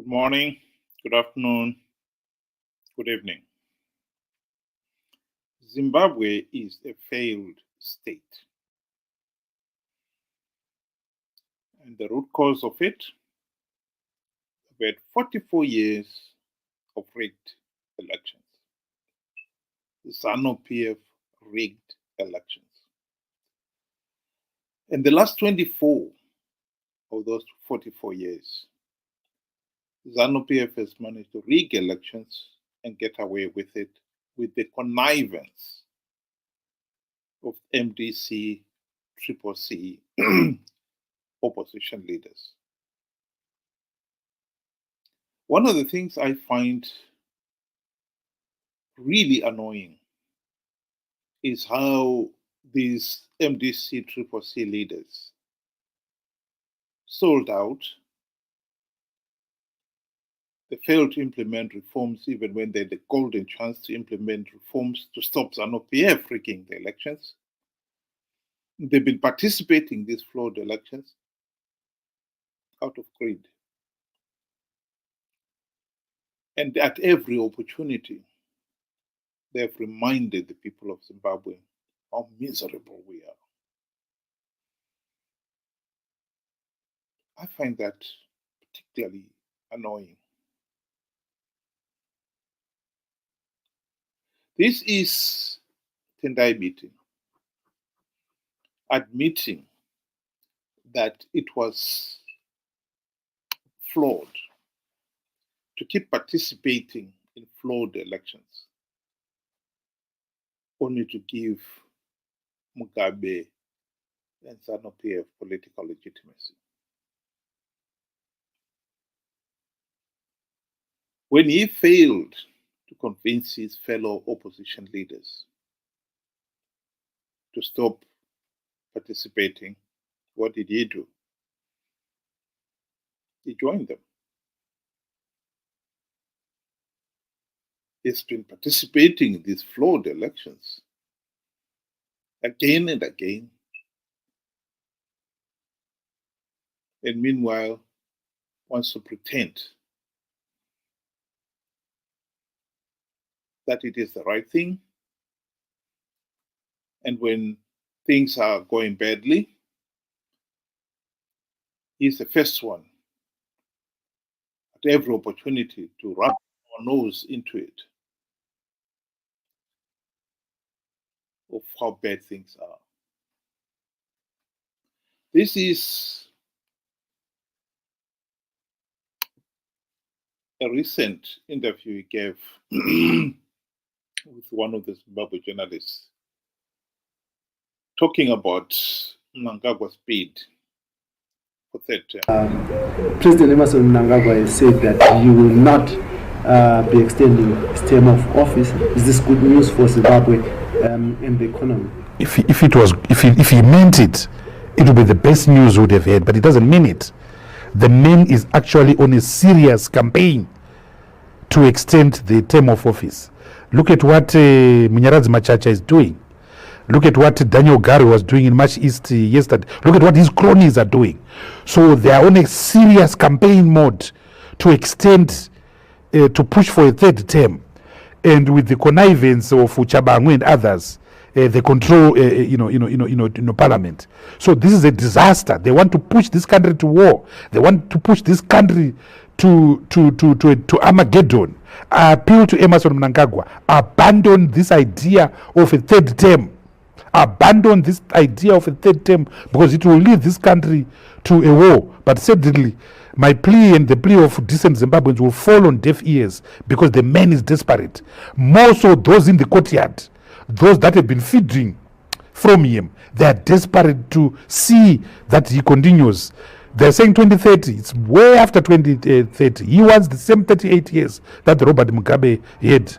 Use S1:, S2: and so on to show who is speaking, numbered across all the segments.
S1: Good morning, good afternoon, good evening. Zimbabwe is a failed state. And the root cause of it, we had 44 years of rigged elections. The Zanu PF rigged elections. And the last 24 of those 44 years, Zanu PF has managed to rig elections and get away with it with the connivance of MDC, CCC, opposition leaders. One of the things I find really annoying is how these MDC, CCC leaders sold out. They failed to implement reforms even when they had the golden chance to implement reforms to stop Zanu PF rigging the elections. They've been participating in these flawed elections out of greed. And at every opportunity, they have reminded the people of Zimbabwe how miserable we are. I find that particularly annoying. This is Tendai Biti admitting that it was flawed to keep participating in flawed elections, only to give Mugabe and Zanu PF political legitimacy. When he failed to convince his fellow opposition leaders to stop participating, what did he do? He joined them. He's been participating in these flawed elections again and again. And meanwhile, wants to pretend that it is the right thing. And when things are going badly, he's the first one at every opportunity to rub our nose into it of how bad things are. This is a recent interview he gave with one of the Zimbabwe journalists, talking about Mnangagwa's bid for third term.
S2: President Emerson Mnangagwa has said that he will not be extending his term of office. Is this good news for Zimbabwe and the economy?
S3: If he meant it, it would be the best news we would have had, but he doesn't mean it. The man is actually on a serious campaign to extend the term of office. Look at what Munyaradzi Machacha is doing. Look at what Daniel Gari was doing in March East yesterday. Look at what his cronies are doing. So they are on a serious campaign mode to extend, to push for a third term. And with the connivance of Uchabangu and others, they control, parliament. So this is a disaster. They want to push this country to war. They want to push this country to Armageddon. I appeal to Emerson Mnangagwa, abandon this idea of a third term. Abandon this idea of a third term, because it will lead this country to a war. But certainly, my plea and the plea of decent Zimbabweans will fall on deaf ears, because the man is desperate. More so those in the courtyard, those that have been feeding from him, they are desperate to see that he continues. They're saying 2030. It's way after 2030. He wants the same 38 years that Robert Mugabe had.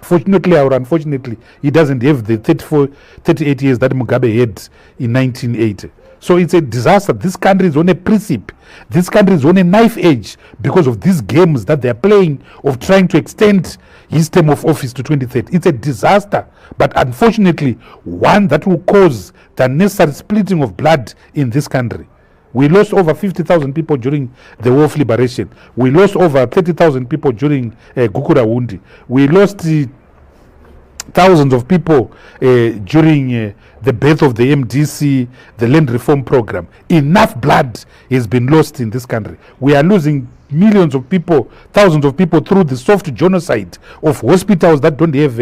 S3: Fortunately or unfortunately, he doesn't have the 38 years that Mugabe had in 1980. So it's a disaster. This country is on a precipice. This country is on a knife edge because of these games that they're playing of trying to extend his term of office to 2030. It's a disaster, but unfortunately, one that will cause the necessary splitting of blood in this country. We lost over 50,000 people during the War of Liberation. We lost over 30,000 people during Gukura Wundi. We lost thousands of people during the birth of the MDC, the land reform program. Enough blood has been lost in this country. We are losing millions of people, thousands of people through the soft genocide of hospitals that don't have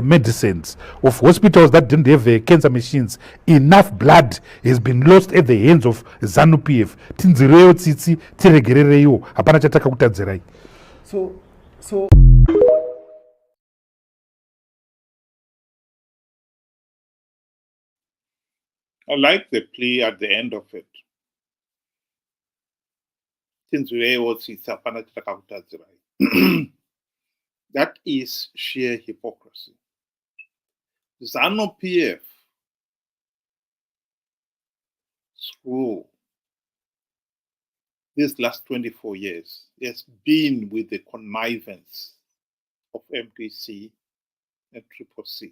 S3: medicines, of hospitals that don't have cancer machines. Enough blood has been lost at the hands of Zanu PF. Tinzireyo tsitsi, tiregerereyo, hapana chataka kutadzirai.
S2: So
S1: I like the plea at the end of it. That is sheer hypocrisy. Zanu PF, through these last 24 years, has been with the connivance of MDC and CCC.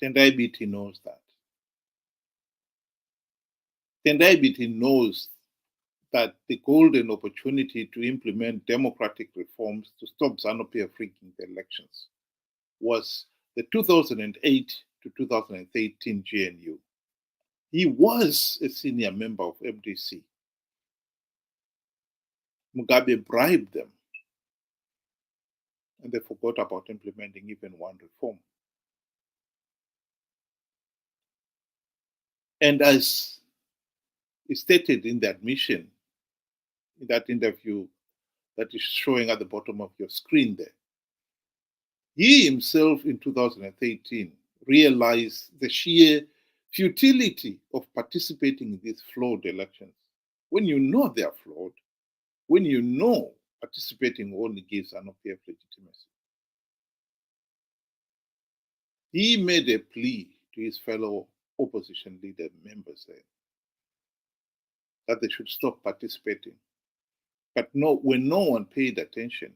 S1: Tendai Biti knows that. Tendai Biti knows that the golden opportunity to implement democratic reforms to stop Zanu PF rigging the elections was the 2008 to 2013 GNU. He was a senior member of MDC. Mugabe bribed them, and they forgot about implementing even one reform. And as stated in the admission, in that interview that is showing at the bottom of your screen there, he himself in 2013 realized the sheer futility of participating in these flawed elections. When you know they are flawed, when you know participating only gives an PF legitimacy. He made a plea to his fellow opposition leader members there that they should stop participating. But no, when no one paid attention,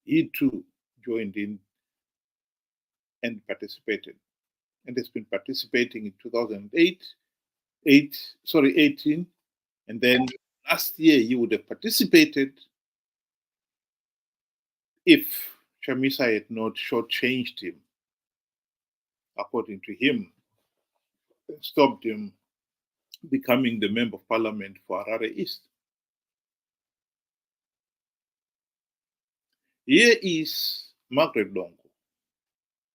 S1: he too joined in and participated. And has been participating in 18, and then last year he would have participated if Chamisa had not shortchanged him, according to him, stopped him becoming the Member of Parliament for Harare East. Here is Margaret Longo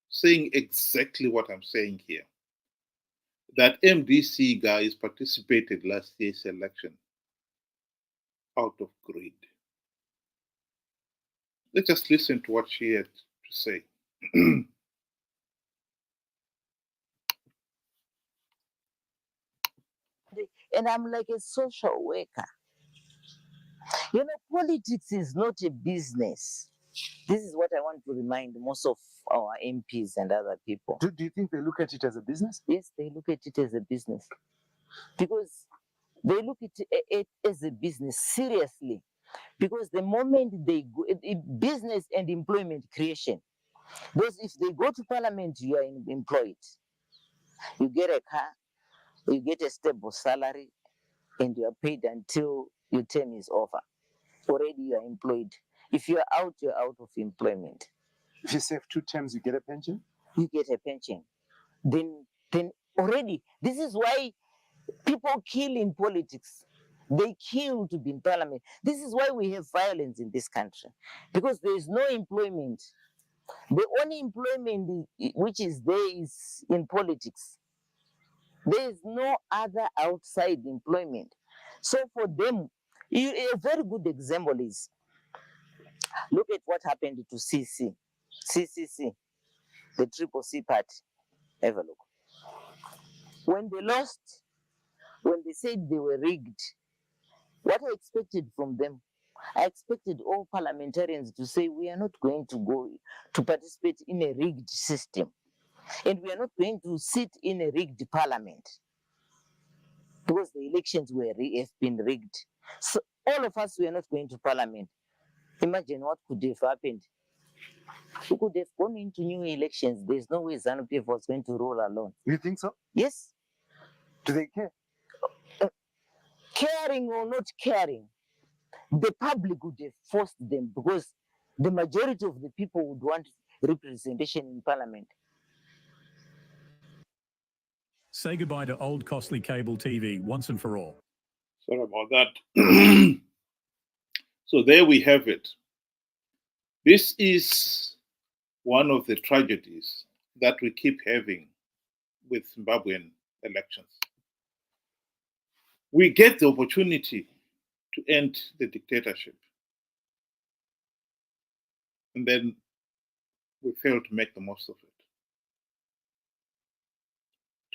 S1: saying exactly what I'm saying here, that MDC guys participated last year's election out of greed. Let's just listen to what she had to say.
S4: And I'm like a social worker. You know, politics is not a business. This is what I want to remind most of our MPs and other people.
S2: do you think they look at it as a business?
S4: Yes, they look at it as a business. Because they look at it as a business seriously. Because the moment they go, business and employment creation, because if they go to parliament, you are employed. You get a car, you get a stable salary, and you are paid until your term is over. Already you are employed. If you are out, you're out of employment.
S2: If you serve 2 terms, you get a pension?
S4: You get a pension. Then already, this is why people kill in politics. They kill to be in parliament. This is why we have violence in this country. Because there is no employment. The only employment which is there is in politics. There is no other outside employment. So for them, a very good example is, look at what happened to CCC, the CCC party. Have a look. When they lost, when they said they were rigged, what I expected from them, I expected all parliamentarians to say, we are not going to go to participate in a rigged system. And we are not going to sit in a rigged parliament. Because the elections have been rigged. So all of us were not going to parliament. Imagine what could have happened. We could have gone into new elections. There's no way Zanu PF was going to rule alone.
S2: You think so?
S4: Yes.
S2: Do they care?
S4: caring or not caring, the public would have forced them because the majority of the people would want representation in parliament.
S5: Say goodbye to old costly cable TV once and for all.
S1: Sorry about that. So there we have it. This is one of the tragedies that we keep having with Zimbabwean elections. We get the opportunity to end the dictatorship, and then we fail to make the most of it.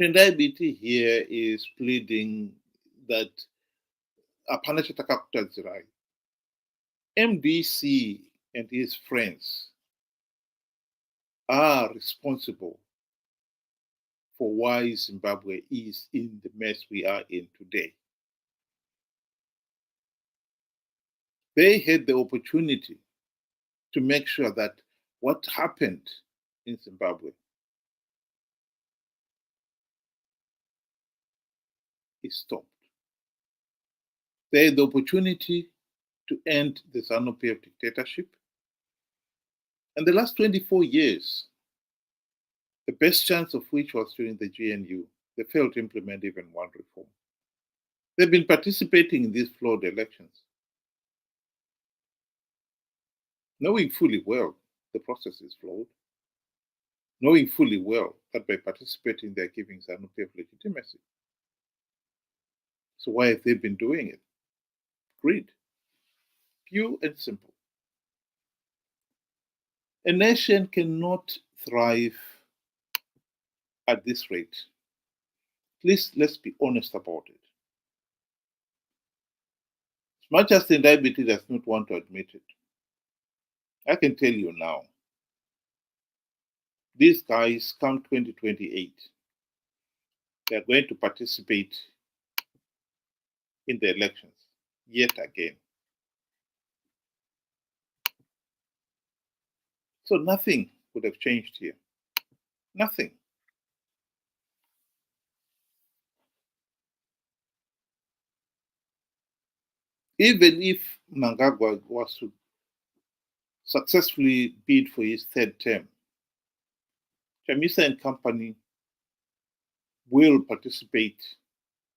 S1: Tendai Biti here is pleading that MDC and his friends are responsible for why Zimbabwe is in the mess we are in today. They had the opportunity to make sure that what happened in Zimbabwe is stopped. They had the opportunity to end the Zanu PF dictatorship. And the last 24 years, the best chance of which was during the GNU, they failed to implement even one reform. They've been participating in these flawed elections, knowing fully well the process is flawed, knowing fully well that by participating they're giving Zanu PF legitimacy. So why have they been doing it? Greed. Pure and simple. A nation cannot thrive at this rate. Please, let's be honest about it. As much as Tendai Biti does not want to admit it, I can tell you now, these guys come 2028, they're going to participate in the elections yet again. So nothing would have changed here. Nothing. Even if Mnangagwa was to successfully bid for his third term, Chamisa and company will participate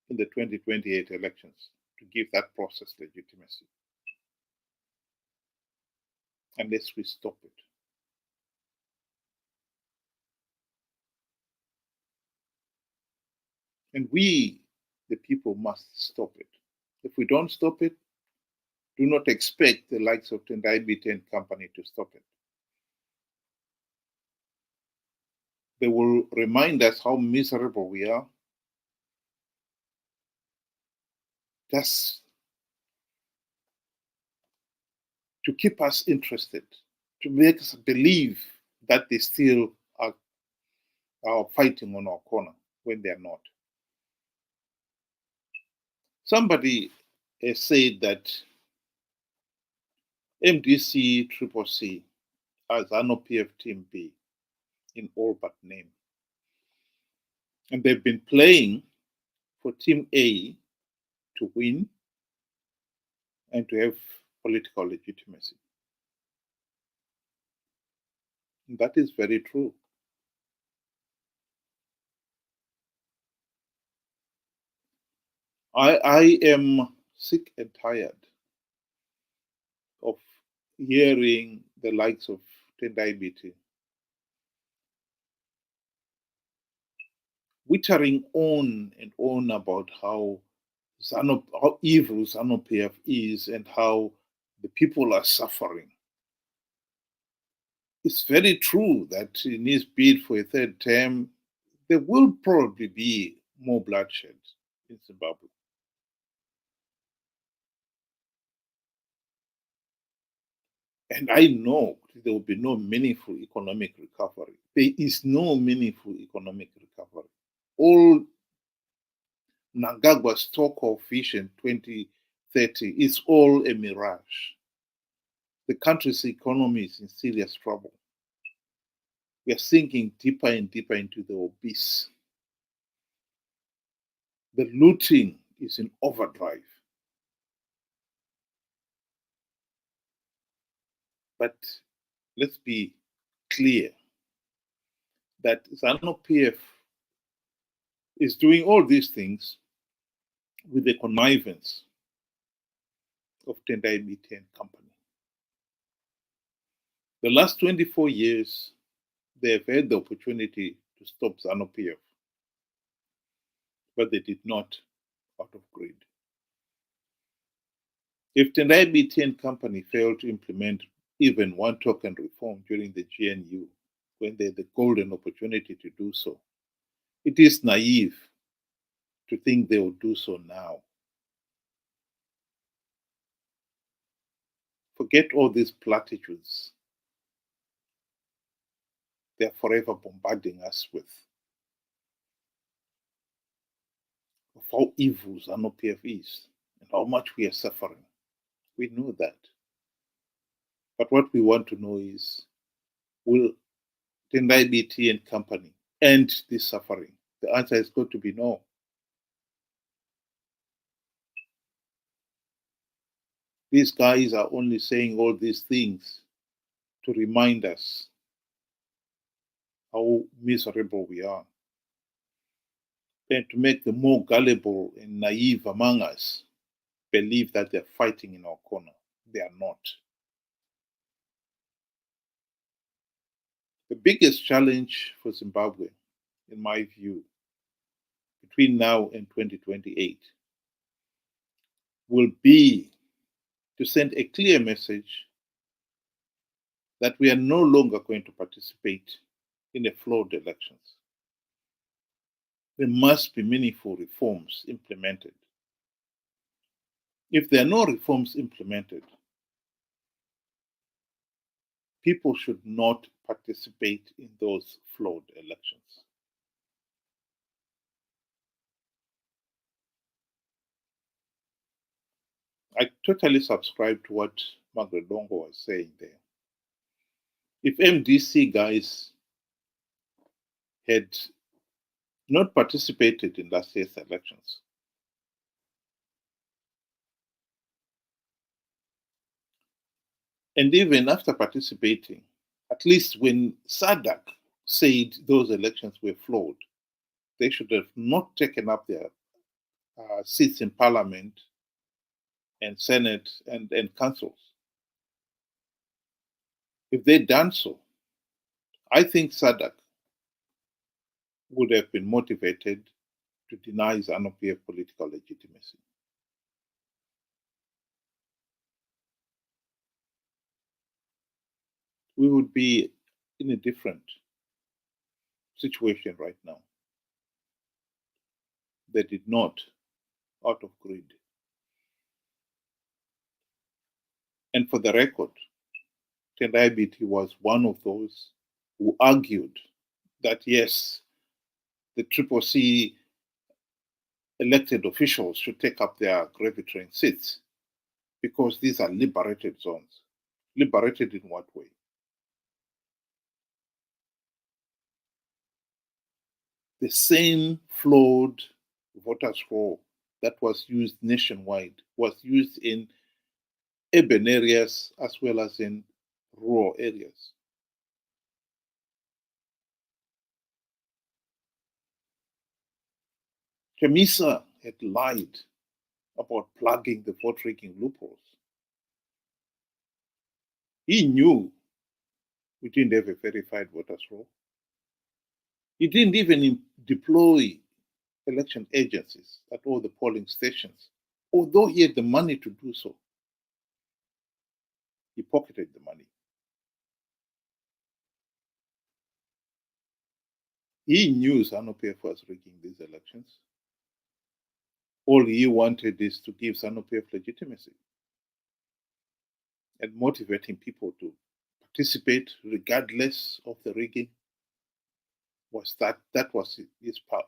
S1: in the 2028 elections to give that process legitimacy. Unless we stop it. And we, the people, must stop it. If we don't stop it, do not expect the likes of Tendai Biti and company to stop it. They will remind us how miserable we are. Just to keep us interested, to make us believe that they still are fighting on our corner when they are not. Somebody has said that MDC CCC as Zanu PF Team B in all but name. And they've been playing for Team A to win and to have political legitimacy. And that is very true. I am sick and tired of hearing the likes of Tendai Biti wittering on and on about how evil Zanu PF is and how the people are suffering. It's very true that in his bid for a third term, there will probably be more bloodshed in Zimbabwe. And I know there will be no meaningful economic recovery. There is no meaningful economic recovery. All Mnangagwa's talk of Vision 2030 is all a mirage. The country's economy is in serious trouble. We are sinking deeper and deeper into the abyss. The looting is in overdrive. But let's be clear that Zanu PF is doing all these things with the connivance of Tendai Biti and company. The last 24 years, they have had the opportunity to stop Zanu PF, but they did not out of greed. If Tendai Biti and company failed to implement even one token reform during the GNU, when they had the golden opportunity to do so, it is naive to think they will do so now. Forget all these platitudes they are forever bombarding us with, of how evil Zanu PF is and how much we are suffering. We know that. But what we want to know is, will Tendai Biti and company end this suffering? The answer is going to be no. These guys are only saying all these things to remind us how miserable we are, and to make the more gullible and naive among us believe that they're fighting in our corner. They are not. The biggest challenge for Zimbabwe, in my view, between now and 2028, will be to send a clear message that we are no longer going to participate in a flawed elections. There must be meaningful reforms implemented. If there are no reforms implemented, people should not participate in those flawed elections. I totally subscribe to what Margaret Dongo was saying there. If MDC guys had not participated in last year's elections, and even after participating, at least when SADC said those elections were flawed, they should have not taken up their seats in parliament and Senate and councils. If they'd done so, I think SADC would have been motivated to deny Zanu PF political legitimacy. We would be in a different situation right now. They did not, out of greed. And for the record, Tendai Biti was one of those who argued that yes, the CCC elected officials should take up their gravy train seats because these are liberated zones. Liberated in what way? The same flawed voters' roll that was used nationwide was used in urban areas as well as in rural areas. Chamisa had lied about plugging the vote rigging loopholes. He knew we didn't have a verified voters roll. He didn't even deploy election agencies at all the polling stations, although he had the money to do so. He pocketed the money. He knew Zanu PF was rigging these elections. All he wanted is to give Zanu PF legitimacy and motivating people to participate regardless of the rigging. That was his part.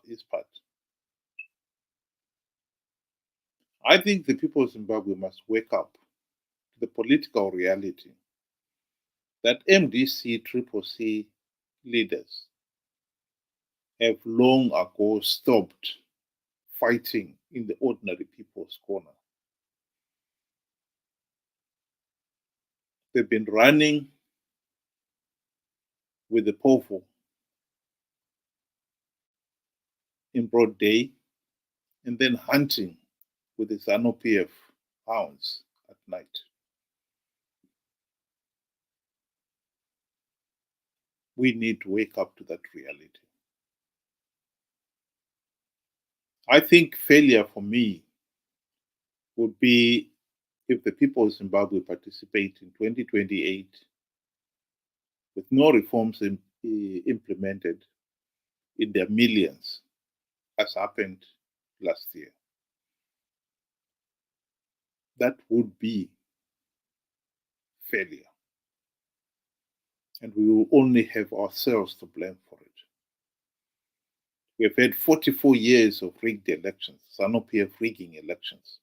S1: I think the people of Zimbabwe must wake up to the political reality that MDC, CCC leaders have long ago stopped fighting in the ordinary people's corner. They've been running with the POFO in broad day and then hunting with the Zanu PF hounds at night. We need to wake up to that reality. I think failure for me would be if the people of Zimbabwe participate in 2028 with no reforms implemented in their millions, as happened last year. That would be failure. And we will only have ourselves to blame for it. We have had 44 years of rigged elections, Zanu PF rigging elections.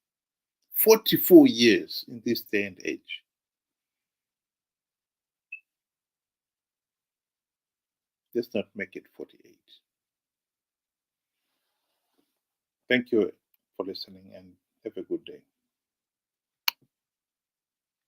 S1: 44 years in this day and age. Let's not make it 48. Thank you for listening and have a good day.